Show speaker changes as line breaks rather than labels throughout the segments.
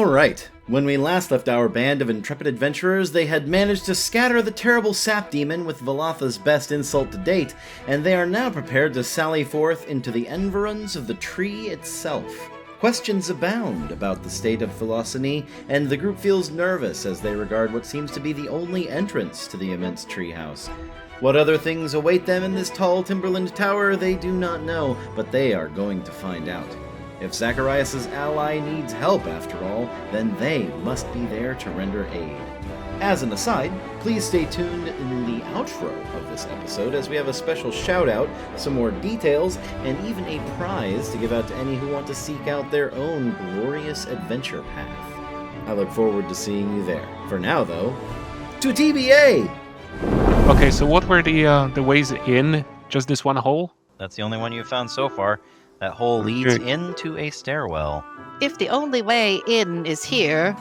Alright, when we last left our band of intrepid adventurers, they had managed to scatter the terrible sap demon with Velatha's best insult to date, and they are now prepared to sally forth into the environs of the tree itself. Questions abound about the state of Felosinney, and the group feels nervous as they regard what seems to be the only entrance to the immense treehouse. What other things await them in this tall Timberland tower, they do not know, but they are going to find out. If Zacharias' ally needs help, after all, then they must be there to render aid. As an aside, please stay tuned in the outro of this episode as we have a special shout-out, some more details, and even a prize to give out to any who want to seek out their own glorious adventure path. I look forward to seeing you there. For now, though, to TBA!
Okay, so what were the ways in? Just this one hole?
That's the only one you've found so far. That hole leads into a stairwell.
If the only way in is here,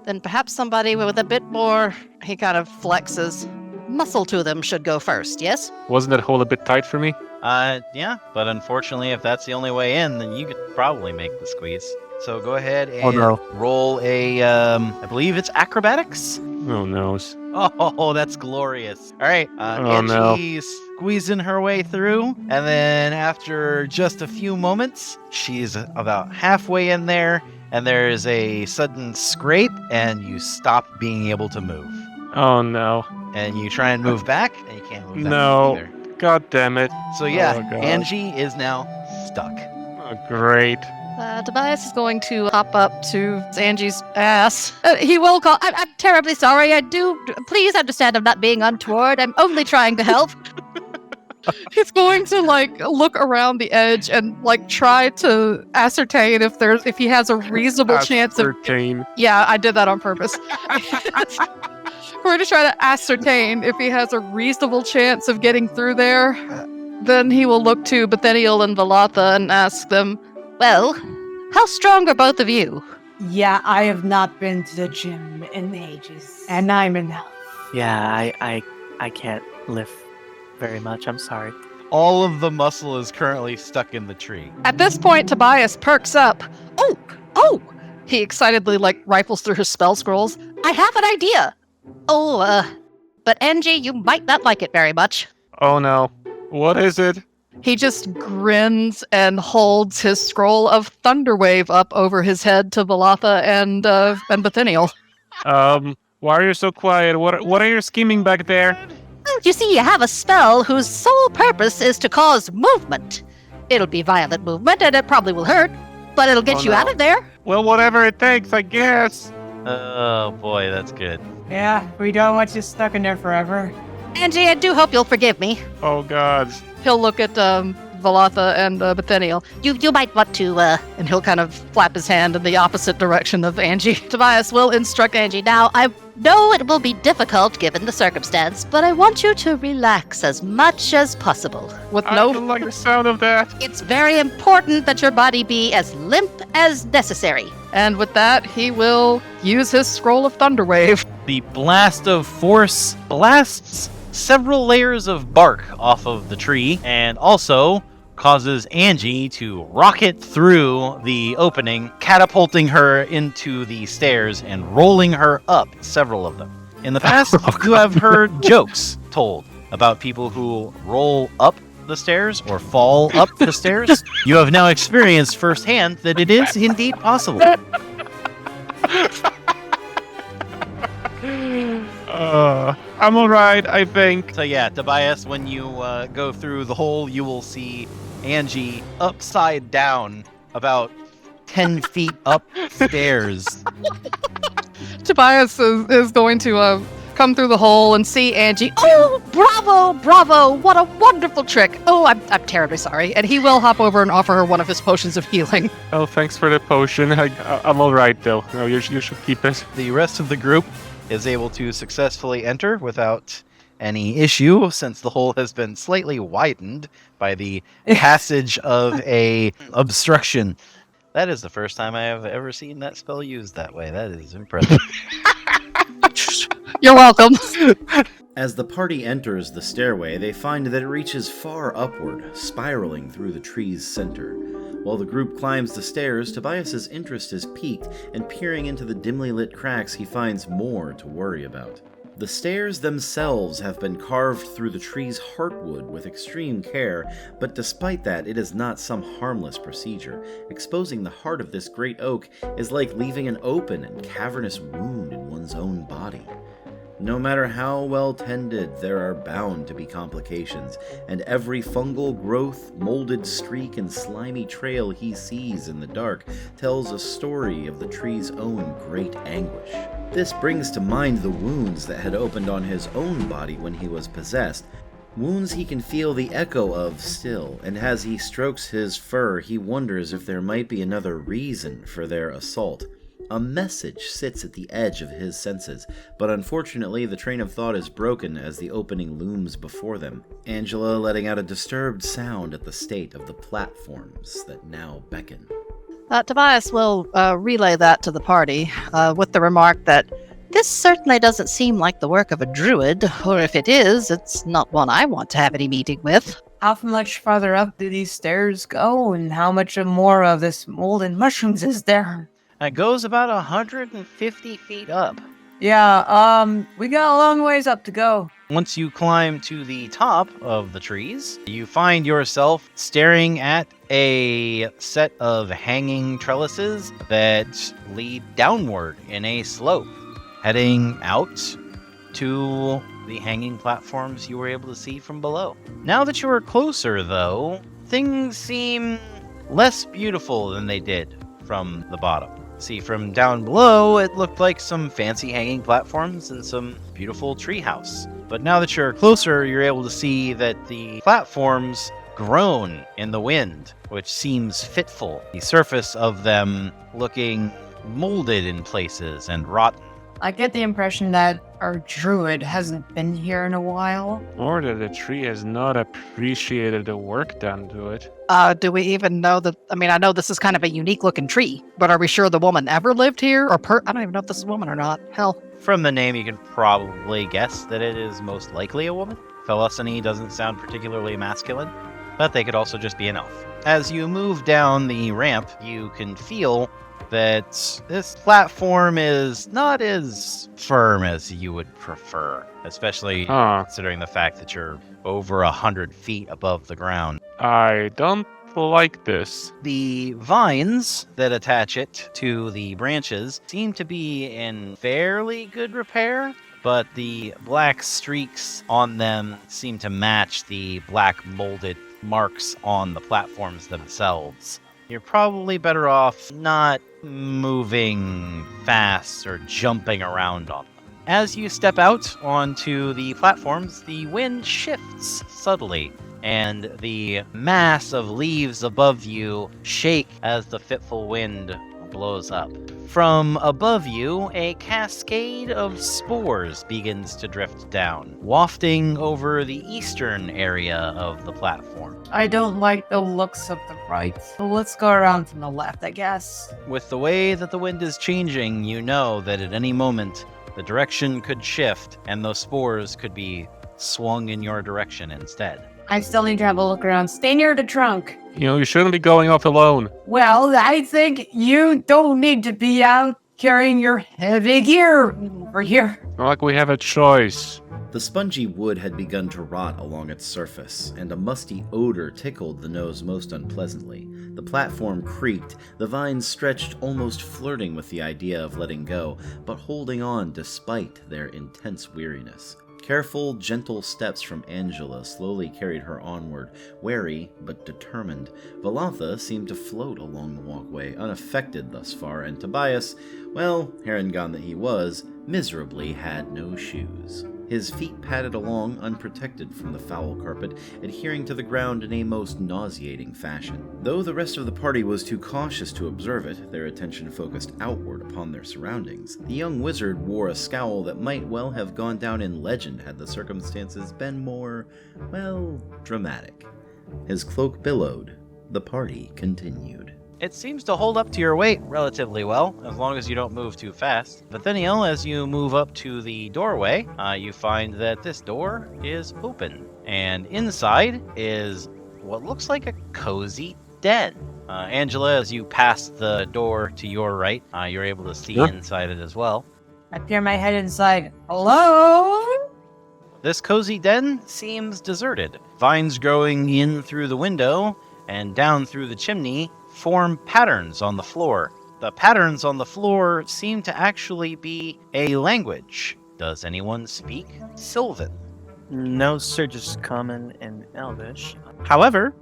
then perhaps somebody with a bit more, he kind of flexes, muscle to them should go first, yes?
Wasn't that hole a bit tight for me?
Yeah, but unfortunately, if that's the only way in, then you could probably make the squeeze. So go ahead and roll a, I believe it's acrobatics?
Oh, no.
Oh, that's glorious. All right, Angie's squeezing her way through, and then after just a few moments, she's about halfway in there, and there's a sudden scrape, and you stop being able to move.
Oh, no.
And you try and move back, and you can't move back either.
God damn it.
So yeah, Angie is now stuck.
Oh, great.
Tobias is going to hop up to Angie's ass. He will call, I'm terribly sorry, please understand I'm not being untoward, I'm only trying to help. He's going to, look around the edge and, try to ascertain if he has a reasonable chance of... Yeah, I did that on purpose. We're going to try to ascertain if he has a reasonable chance of getting through there. Then he will look to Betheniel and Velatha and ask them, well, how strong are both of you?
Yeah, I have not been to the gym in ages, and I'm in health.
Yeah, I can't lift very much, I'm sorry.
All of the muscle is currently stuck in the tree.
At this point, Tobias perks up. Oh! He excitedly, rifles through his spell scrolls. I have an idea! But Angie, you might not like it very much.
Oh no. What is it?
He just grins and holds his scroll of Thunderwave up over his head to Velatha and Betheniel.
Why are you so quiet? What are you scheming back there?
Well, you see, you have a spell whose sole purpose is to cause movement. It'll be violent movement, and it probably will hurt, but it'll get you out of there.
Well, whatever it takes, I guess.
Oh boy, that's good.
Yeah, we don't want you stuck in there forever.
Angie, I do hope you'll forgive me.
Oh God.
He'll look at Velatha and Betheniel. You might want to, and he'll kind of flap his hand in the opposite direction of Angie. Tobias will instruct Angie. Now, I know it will be difficult given the circumstance, but I want you to relax as much as possible.
I don't like the sound of that.
It's very important that your body be as limp as necessary. And with that, he will use his scroll of Thunderwave.
The blast of force blasts several layers of bark off of the tree, and also causes Angie to rocket through the opening, catapulting her into the stairs and rolling her up several of them. In the past, you have heard jokes told about people who roll up the stairs or fall up the stairs. You have now experienced firsthand that it is indeed possible.
I'm alright, I think.
So yeah, Tobias, when you go through the hole, you will see Angie upside down about 10 feet upstairs.
Tobias is going to come through the hole and see Angie. Oh, bravo, what a wonderful trick. Oh, I'm terribly sorry. And he will hop over and offer her one of his potions of healing.
Oh, thanks for the potion. I'm alright though. No, you should keep it.
The rest of the group is able to successfully enter without any issue, since the hole has been slightly widened by the passage of a obstruction. That is the first time I have ever seen that spell used that way. That is impressive.
You're welcome.
As the party enters the stairway, they find that it reaches far upward, spiraling through the tree's center. While the group climbs the stairs, Tobias's interest is piqued, and peering into the dimly lit cracks, he finds more to worry about. The stairs themselves have been carved through the tree's heartwood with extreme care, but despite that, it is not some harmless procedure. Exposing the heart of this great oak is like leaving an open and cavernous wound in one's own body. No matter how well tended, there are bound to be complications, and every fungal growth, molded streak, and slimy trail he sees in the dark tells a story of the tree's own great anguish. This brings to mind the wounds that had opened on his own body when he was possessed, wounds he can feel the echo of still, and as he strokes his fur, he wonders if there might be another reason for their assault. A message sits at the edge of his senses, but unfortunately the train of thought is broken as the opening looms before them, Angela letting out a disturbed sound at the state of the platforms that now beckon.
Tobias will relay that to the party with the remark that this certainly doesn't seem like the work of a druid, or if it is, it's not one I want to have any meeting with.
How much farther up do these stairs go, and how much more of this mold and mushrooms is there?
It goes about 150 feet up.
Yeah, we got a long ways up to go.
Once you climb to the top of the trees, you find yourself staring at a set of hanging trellises that lead downward in a slope, heading out to the hanging platforms you were able to see from below. Now that you are closer, though, things seem less beautiful than they did from the bottom. See, from down below, it looked like some fancy hanging platforms and some beautiful treehouse. But now that you're closer, you're able to see that the platforms groan in the wind, which seems fitful. The surface of them looking molded in places and rotten.
I get the impression that our druid hasn't been here in a while.
Or that the tree has not appreciated the work done to it.
Do we even know that? I mean, I know this is kind of a unique looking tree, but are we sure the woman ever lived here? Or I don't even know if this is a woman or not. Hell.
From the name, you can probably guess that it is most likely a woman. Felosinney doesn't sound particularly masculine, but they could also just be an elf. As you move down the ramp, you can feel that this platform is not as firm as you would prefer, especially considering the fact that you're over 100 feet above the ground.
I don't like this.
The vines that attach it to the branches seem to be in fairly good repair, but the black streaks on them seem to match the black molded marks on the platforms themselves. You're probably better off not moving fast or jumping around on them. As you step out onto the platforms, the wind shifts subtly, and the mass of leaves above you shake as the fitful wind blows up. From above you, a cascade of spores begins to drift down, wafting over the eastern area of the platform.
I don't like the looks of the right, so let's go around from the left, I guess.
With the way that the wind is changing, you know that at any moment, the direction could shift, and those spores could be swung in your direction instead.
I still need to have a look around. Stay near the trunk.
You know, you shouldn't be going off alone.
Well, I think you don't need to be out carrying your heavy gear over here.
Not like we have a choice.
The spongy wood had begun to rot along its surface, and a musty odor tickled the nose most unpleasantly. The platform creaked, the vines stretched, almost flirting with the idea of letting go, but holding on despite their intense weariness. Careful, gentle steps from Angela slowly carried her onward, wary but determined. Velatha seemed to float along the walkway, unaffected thus far, and Tobias, well, Harengon that he was, miserably had no shoes. His feet padded along, unprotected from the foul carpet, adhering to the ground in a most nauseating fashion. Though the rest of the party was too cautious to observe it, their attention focused outward upon their surroundings. The young wizard wore a scowl that might well have gone down in legend had the circumstances been more, well, dramatic. His cloak billowed. The party continued.
It seems to hold up to your weight relatively well, as long as you don't move too fast. Betheniel, as you move up to the doorway, you find that this door is open. And inside is what looks like a cozy den. Angela, as you pass the door to your right, you're able to see inside it as well.
I peer my head inside. Hello?
This cozy den seems deserted. Vines growing in through the window and down through the chimney form patterns on the floor. The patterns on the floor seem to actually be a language. Does anyone speak Sylvan?
No, sir, just common and Elvish. However,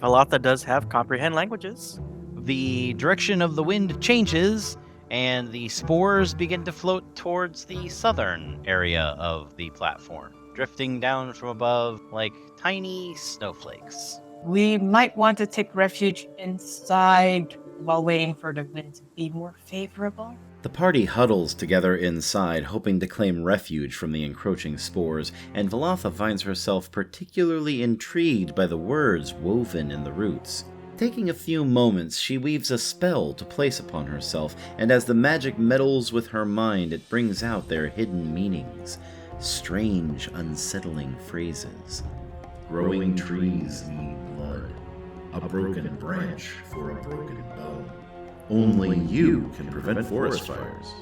Velatha does have comprehend languages.
The direction of the wind changes, and the spores begin to float towards the southern area of the platform, drifting down from above like tiny snowflakes.
We might want to take refuge inside while waiting for the wind to be more favorable.
The party huddles together inside, hoping to claim refuge from the encroaching spores, and Velatha finds herself particularly intrigued by the words woven in the roots. Taking a few moments, she weaves a spell to place upon herself, and as the magic meddles with her mind, it brings out their hidden meanings. Strange, unsettling phrases. Growing trees need blood. A broken branch for a broken bone. Only you can prevent forest fires.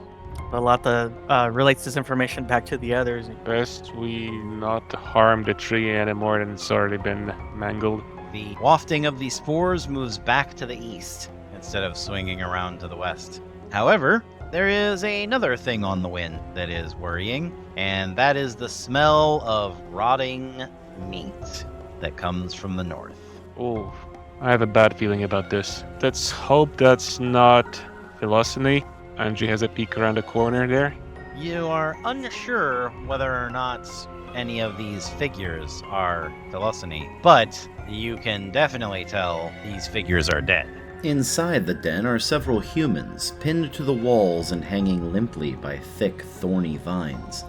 Velatha relates this information back to the others.
Best we not harm the tree any more than it's already been mangled.
The wafting of the spores moves back to the east instead of swinging around to the west. However, there is another thing on the wind that is worrying, and that is the smell of rotting meat that comes from the north.
Oh, I have a bad feeling about this. Let's hope that's not Felosinney. Angie has a peek around the corner there.
You are unsure whether or not any of these figures are Felosinney, but you can definitely tell these figures are dead.
Inside the den are several humans, pinned to the walls and hanging limply by thick, thorny vines.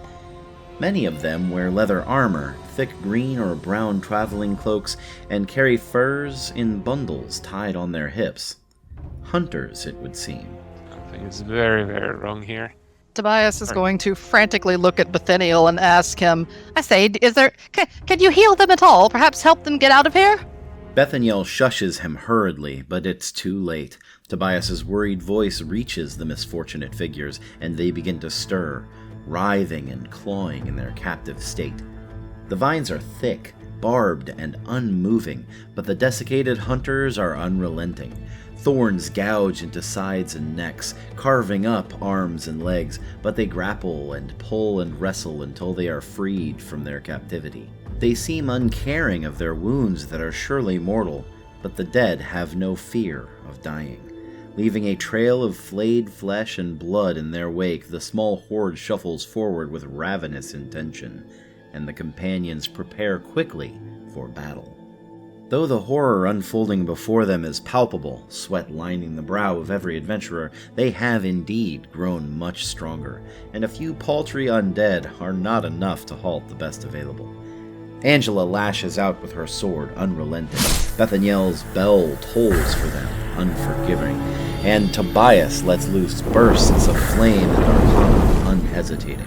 Many of them wear leather armor, thick green or brown traveling cloaks, and carry furs in bundles tied on their hips. Hunters, it would seem.
Something is very, very wrong here.
Tobias is going to frantically look at Betheniel and ask him, I say, can you heal them at all? Perhaps help them get out of here?
Betheniel shushes him hurriedly, but it's too late. Tobias's worried voice reaches the misfortunate figures, and they begin to stir, writhing and clawing in their captive state. The vines are thick, barbed, and unmoving, but the desiccated hunters are unrelenting. Thorns gouge into sides and necks, carving up arms and legs, but they grapple and pull and wrestle until they are freed from their captivity. They seem uncaring of their wounds that are surely mortal, but the dead have no fear of dying. Leaving a trail of flayed flesh and blood in their wake, the small horde shuffles forward with ravenous intention, and the companions prepare quickly for battle. Though the horror unfolding before them is palpable, sweat lining the brow of every adventurer, they have indeed grown much stronger, and a few paltry undead are not enough to halt the best available. Angela lashes out with her sword, unrelenting. Betheniel's bell tolls for them, unforgiving, and Tobias lets loose bursts of flame and arcana, unhesitating.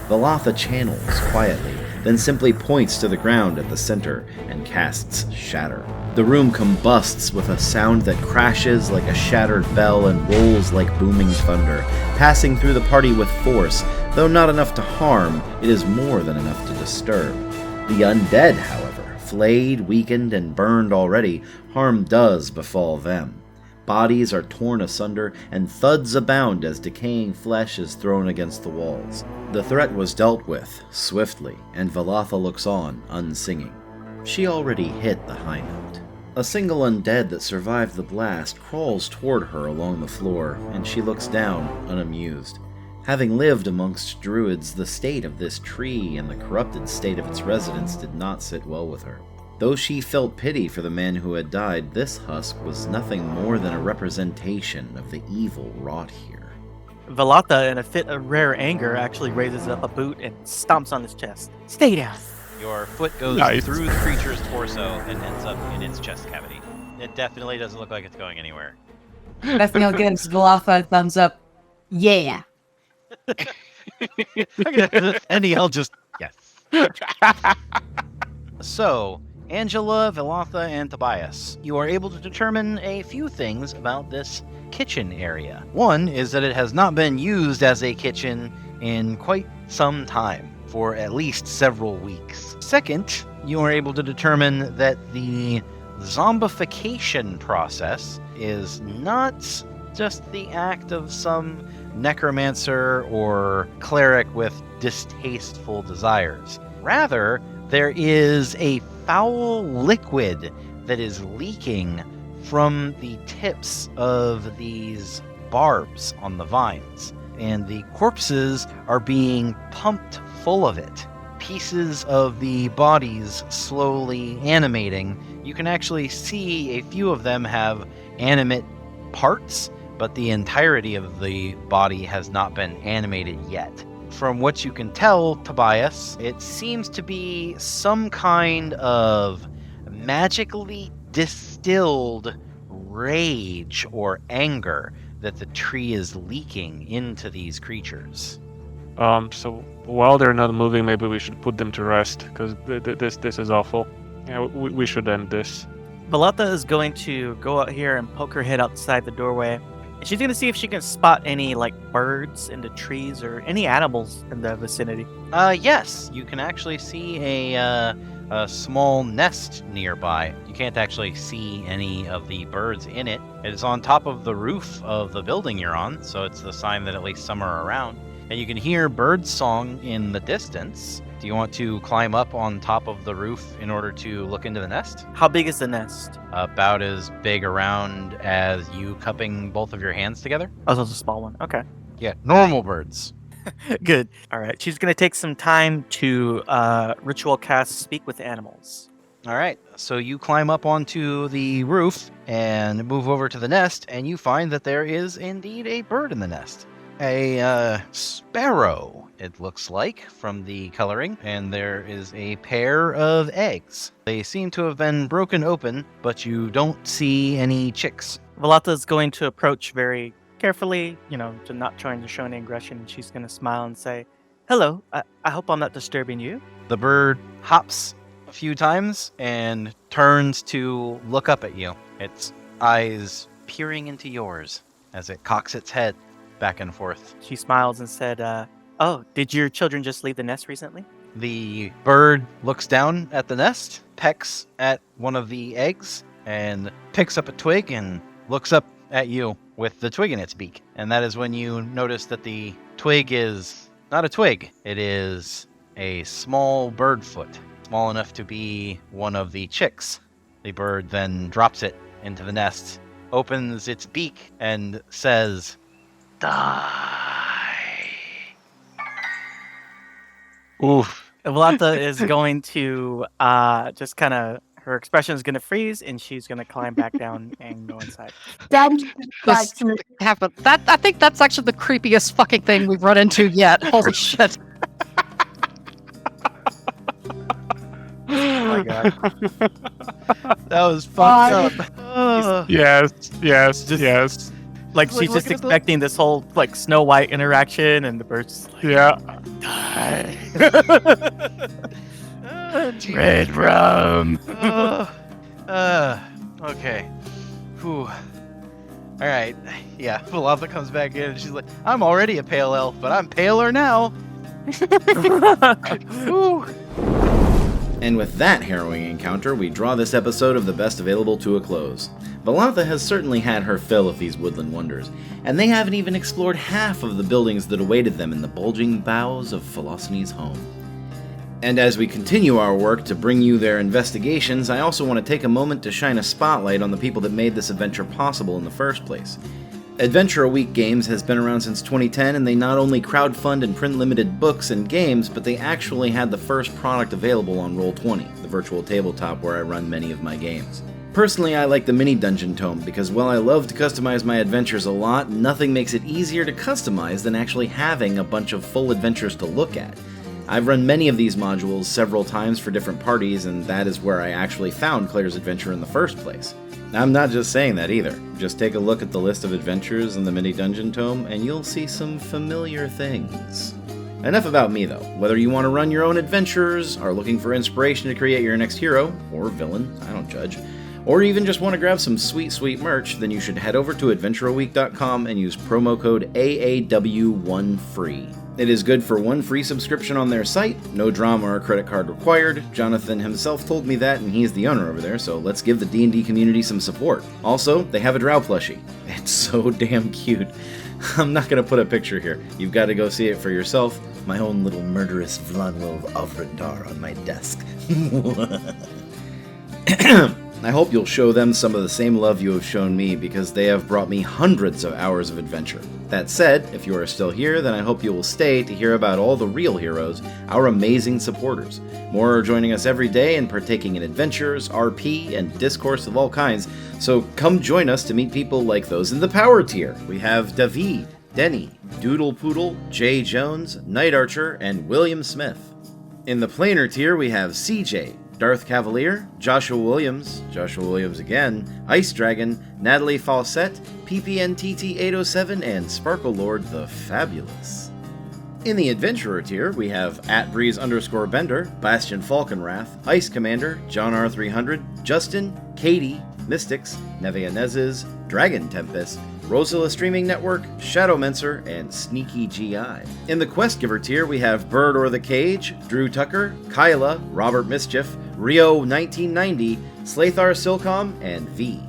Velatha channels quietly, then simply points to the ground at the center and casts Shatter. The room combusts with a sound that crashes like a shattered bell and rolls like booming thunder, passing through the party with force. Though not enough to harm, it is more than enough to disturb. The undead, however, flayed, weakened, and burned already, harm does befall them. Bodies are torn asunder, and thuds abound as decaying flesh is thrown against the walls. The threat was dealt with, swiftly, and Velatha looks on, unsinging. She already hit the high note. A single undead that survived the blast crawls toward her along the floor, and she looks down, unamused. Having lived amongst druids, the state of this tree and the corrupted state of its residents did not sit well with her. Though she felt pity for the man who had died, this husk was nothing more than a representation of the evil wrought here.
Velatha, in a fit of rare anger, actually raises up a boot and stomps on his chest. Stay down.
Your foot goes
Nice.
through the creature's torso and ends up in its chest cavity. It definitely doesn't look like it's going anywhere.
Betheniel gives Velatha a thumbs up. Yeah.
And he'll just, yes. So, Angela, Velatha, and Tobias, you are able to determine a few things about this kitchen area. One is that it has not been used as a kitchen in quite some time, for at least several weeks. Second, you are able to determine that the zombification process is not just the act of some necromancer or cleric with distasteful desires. Rather, there is a foul liquid that is leaking from the tips of these barbs on the vines, and the corpses are being pumped full of it. Pieces of the bodies slowly animating. You can actually see a few of them have animate parts, but the entirety of the body has not been animated yet. From what you can tell, Tobias, it seems to be some kind of magically distilled rage or anger that the tree is leaking into these creatures.
So while they're not moving, maybe we should put them to rest, because this is awful. Yeah, we should end this.
Velatha is going to go out here and poke her head outside the doorway. And she's going to see if she can spot any, like, birds in the trees or any animals in the vicinity.
Yes, you can actually see a small nest nearby. You can't actually see any of the birds in it. It is on top of the roof of the building you're on, so it's the sign that at least some are around. And you can hear bird song in the distance. Do you want to climb up on top of the roof in order to look into the nest?
How big is the nest?
About as big around as you cupping both of your hands together.
Oh, so it's a small one. Okay.
Yeah, normal birds.
Good. All right. She's going to take some time to ritual cast Speak with Animals.
All right, so you climb up onto the roof and move over to the nest, and you find that there is indeed a bird in the nest. A sparrow, it looks like, from the coloring, and there is a pair of eggs. They seem to have been broken open, but you don't see any chicks.
Velatha is going to approach very carefully, to not trying to show any aggression, and she's going to smile and say, "Hello, I hope I'm not disturbing you."
The bird hops a few times and turns to look up at you, its eyes peering into yours as it cocks its head back and forth.
She smiles and said, "Oh, did your children just leave the nest recently?"
The bird looks down at the nest, pecks at one of the eggs, and picks up a twig and looks up at you with the twig in its beak. And that is when you notice that the twig is not a twig. It is a small bird foot, small enough to be one of the chicks. The bird then drops it into the nest, opens its beak, and says, "Die."
Oof.
Velatha is going to just kind of, her expression is going to freeze, and she's going to climb back down and go inside.
That's
I think that's actually the creepiest fucking thing we've run into yet. Holy shit.
Oh my god.
That was fucked up.
Yes.
Like,
Like,
she's
look
just
at the-
expecting this whole, like, Snow White interaction, and the bird's just like,
Yeah.
red rum.
Okay. Whew. Alright. Yeah, Velatha comes back in and she's like, "I'm already a pale elf, but I'm paler now." Whew.
And with that harrowing encounter, we draw this episode of The Best Available to a close. Velatha has certainly had her fill of these woodland wonders, and they haven't even explored half of the buildings that awaited them in the bulging boughs of Felosinney's home. And as we continue our work to bring you their investigations, I also want to take a moment to shine a spotlight on the people that made this adventure possible in the first place. Adventure a Week Games has been around since 2010, and they not only crowdfund and print limited books and games, but they actually had the first product available on Roll20, the virtual tabletop where I run many of my games. Personally, I like the mini dungeon tome, because while I love to customize my adventures a lot, nothing makes it easier to customize than actually having a bunch of full adventures to look at. I've run many of these modules several times for different parties, and that is where I actually found Claire's Adventure in the first place. I'm not just saying that either. Just take a look at the list of adventures in the mini dungeon tome and you'll see some familiar things. Enough about me though. Whether you want to run your own adventures, are looking for inspiration to create your next hero, or villain, I don't judge, or even just want to grab some sweet merch, then you should head over to adventureaweek.com and use promo code AAW1FREE. It is good for 1 free subscription on their site, no drama or credit card required. Jonathan himself told me that, and he's the owner over there, so let's give the D&D community some support. Also, they have a drow plushie. It's so damn cute. I'm not going to put a picture here. You've got to go see it for yourself. My own little murderous Vlanwil of Avrindar on my desk. I hope you'll show them some of the same love you have shown me, because they have brought me hundreds of hours of adventure. That said, if you are still here, then I hope you will stay to hear about all the real heroes, our amazing supporters. More are joining us every day and partaking in adventures, RP, and discourse of all kinds, so come join us to meet people like those in the power tier. We have David, Denny, Doodle Poodle, Jay Jones, Night Archer, and William Smith. In the planar tier, we have CJ, Darth Cavalier, Joshua Williams again, Ice Dragon, Natalie Fawcett, PPNTT807, and Sparkle Lord the Fabulous. In the Adventurer tier, we have @Breeze_Bender, Bastion Falconwrath, Ice Commander, John R300, Justin, Katie, Mystics, Nevia Nezes, Dragon Tempest, Rosala Streaming Network, Shadowmancer, and Sneaky GI. In the Quest Giver tier, we have Bird or the Cage, Drew Tucker, Kyla, Robert Mischief, Rio 1990, Slathar Silcom, and V.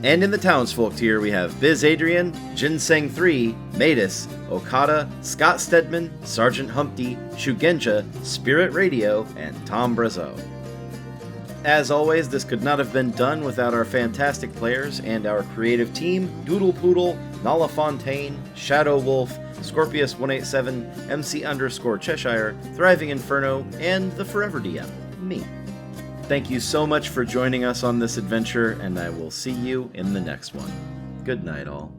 And in the Townsfolk tier, we have Biz Adrian, Ginseng 3, Matus, Okada, Scott Stedman, Sergeant Humpty, Shugenja, Spirit Radio, and Tom Brazo. As always, this could not have been done without our fantastic players and our creative team, Doodle Poodle, Nala Fontaine, Shadow Wolf, Scorpius187, MC_Cheshire, Thriving Inferno, and the Forever DM, me. Thank you so much for joining us on this adventure, and I will see you in the next one. Good night, all.